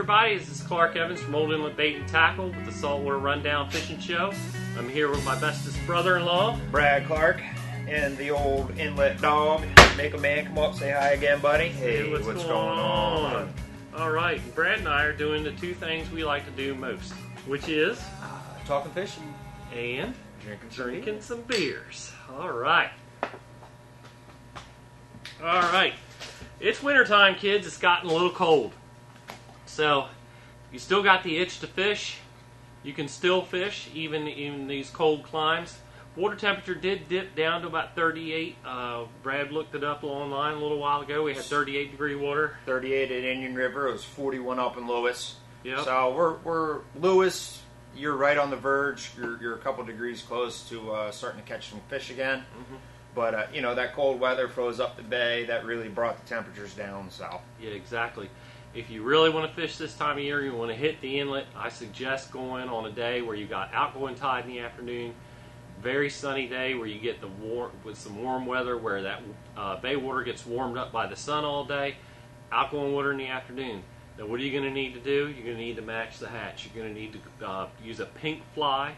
everybody, this is Clark Evans from Old Inlet Bait and Tackle with the Saltwater Rundown Fishing Show. I'm here with my bestest brother-in-law, Brad Clark, and the old Inlet dog. Mako man, come up, say hi again, buddy. Hey, what's going on? Alright, Brad and I are doing the two things we like to do most, which is talking fishing and drinking some beers. Alright. Alright. It's wintertime, kids. It's gotten a little cold. So, you still got the itch to fish. You can still fish, even in these cold climes. Water temperature did dip down to about 38. Brad looked it up online a little while ago. We had 38 degree water. 38 at Indian River. It was 41 up in Lewis. Yep. So we're Lewis. You're right on the verge. You're a couple degrees close to starting to catch some fish again. Mm-hmm. But you know, that cold weather froze up the bay. That really brought the temperatures down. So yeah, exactly. If you really want to fish this time of year, you want to hit the inlet, I suggest going on a day where you got outgoing tide in the afternoon. Very sunny day where you get the with some warm weather where that bay water gets warmed up by the sun all day. Outgoing water in the afternoon. Now, what are you going to need to do? You're going to need to match the hatch. You're going to need to use a pink fly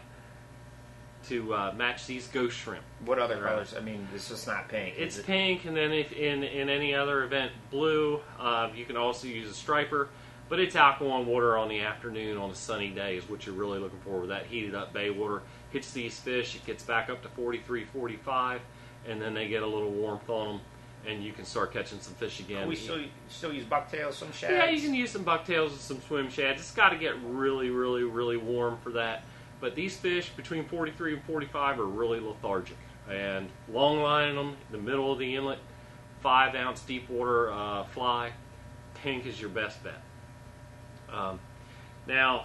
to match these ghost shrimp. What other colors? I mean, it's just not pink. It's pink, and then if in any other event, blue. You can also use a striper, but it's outgoing water on the afternoon on a sunny day is what you're really looking for. With that heated up bay water hits these fish, it gets back up to 43, 45, and then they get a little warmth on them, and you can start catching some fish again. Can we still use bucktails, some shads? Yeah, you can use some bucktails and some swim shads. It's got to get really, really, really warm for that. But these fish between 43 and 45 are really lethargic. And long lining them in the middle of the inlet, 5-ounce deep water fly, pink is your best bet. Now,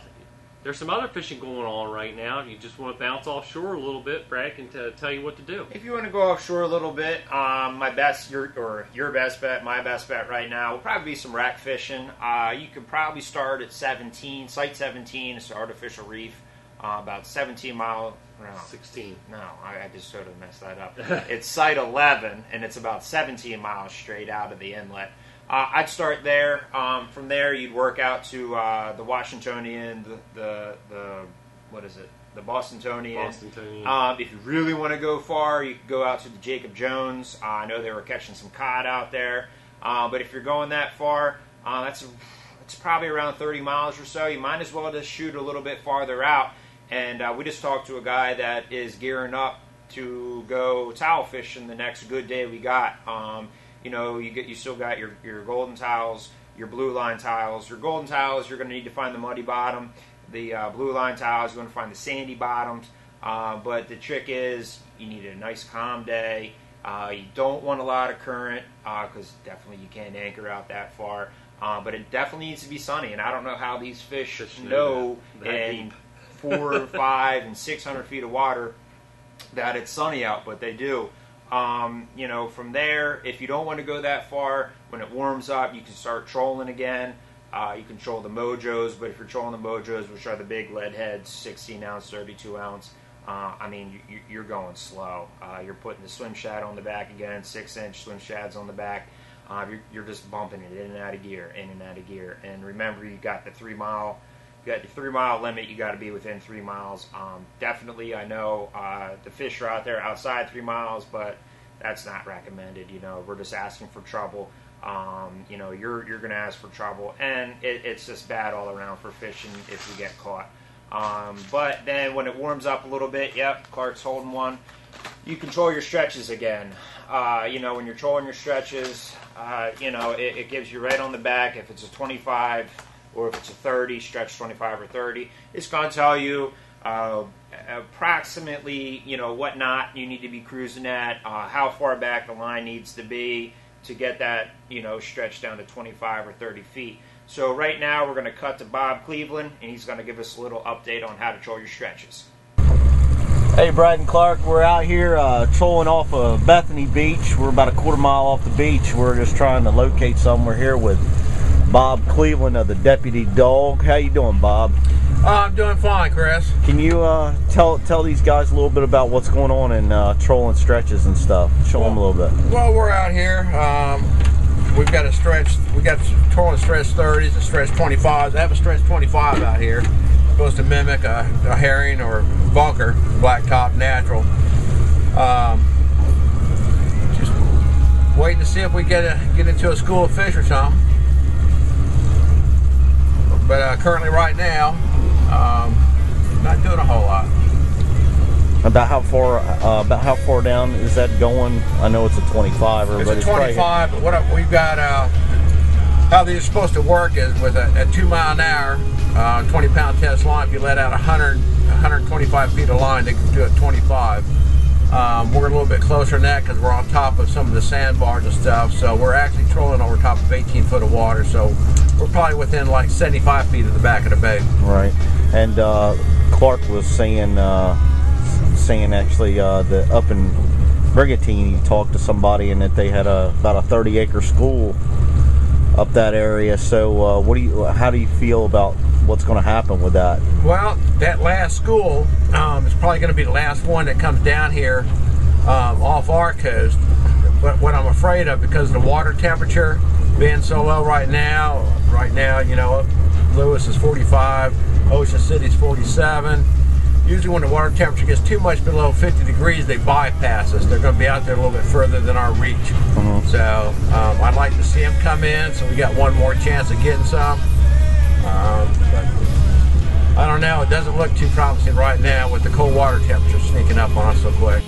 there's some other fishing going on right now. If you just want to bounce offshore a little bit, Brad can tell you what to do. If you want to go offshore a little bit, your best bet, my best bet right now will probably be some rack fishing. You could probably start at 17, Site 17. It's an artificial reef. About 17 mile. No, 16. No, I just sort of messed that up. It's Site 11, and it's about 17 miles straight out of the inlet. I'd start there. From there, you'd work out to the Washingtonian, the what is it? The Bostonian. If you really want to go far, you could go out to the Jacob Jones. I know they were catching some cod out there. But if you're going that far, it's probably around 30 miles or so. You might as well just shoot a little bit farther out. And we just talked to a guy that is gearing up to go towel fishing the next good day we got. You know, you still got your golden tiles, your blue line tiles. Your golden tiles, you're going to need to find the muddy bottom. The blue line tiles, you're going to find the sandy bottoms. But the trick is you need a nice calm day. You don't want a lot of current because definitely you can't anchor out that far. But it definitely needs to be sunny, and I don't know how these fish know in 4, 5, and 600 feet of water that it's sunny out, but they do. You know, from there, if you don't want to go that far, when it warms up, you can start trolling again. You can troll the mojos, but if you're trolling the mojos, which are the big lead heads, 16 ounce, 32 ounce, I mean, you're going slow. You're putting the swim shad on the back again, 6-inch swim shads on the back. You're just bumping it in and out of gear, in and out of gear. And remember, you got the 3 mile. You got the 3 mile limit. You got to be within 3 miles. Definitely, I know the fish are out there outside 3 miles, but that's not recommended. You know, we're just asking for trouble. You know, you're going to ask for trouble, and it's just bad all around for fishing if you get caught. But then when it warms up a little bit, yep, Clark's holding one. You control your stretches again. You know, when you're trolling your stretches, you know, it gives you right on the back. If it's a 25 or if it's a 30, stretch 25 or 30, it's going to tell you approximately, you know, what knot you need to be cruising at, how far back the line needs to be to get that, you know, stretch down to 25 or 30 feet. So right now we're going to cut to Bob Cleveland, and he's going to give us a little update on how to troll your stretches. Hey, Brad and Clark, we're out here trolling off of Bethany Beach. We're about a quarter mile off the beach. We're just trying to locate somewhere here with Bob Cleveland of the Deputy Dog. How you doing, Bob? I'm doing fine, Chris. Can you tell these guys a little bit about what's going on in trolling stretches and stuff? Show them a little bit. Well, we're out here we've got a stretch. We got trolling stretch 30s and stretch 25s. I have a stretch 25 out here, supposed to mimic a herring or bunker, blacktop natural. Just waiting to see if we get into a school of fish or something. But currently, right now, not doing a whole lot. About how far down is that going? I know it's a 25. It's a 25, but what we've got, how these are supposed to work is with a 2 mile an hour, 20-pound test line. If you let out 125 feet of line, they can do it 25. We're a little bit closer than that because we're on top of some of the sandbars and stuff. So we're actually trolling over top of 18 foot of water. So we're probably within like 75 feet of the back of the boat. Right. And Clark was saying actually that up in Brigantine, he talked to somebody and that they had about a 30-acre school up that area. So how do you feel about what's going to happen with that? Well, that last school is probably going to be the last one that comes down here off our coast. But what I'm afraid of, because the water temperature being so low right now, you know, Lewis is 45, Ocean City's 47. Usually when the water temperature gets too much below 50 degrees, they bypass us. They're going to be out there a little bit further than our reach. Mm-hmm. So I'd like to see them come in, so we got one more chance of getting some. But I don't know. It doesn't look too promising right now with the cold water temperature sneaking up on us so quick.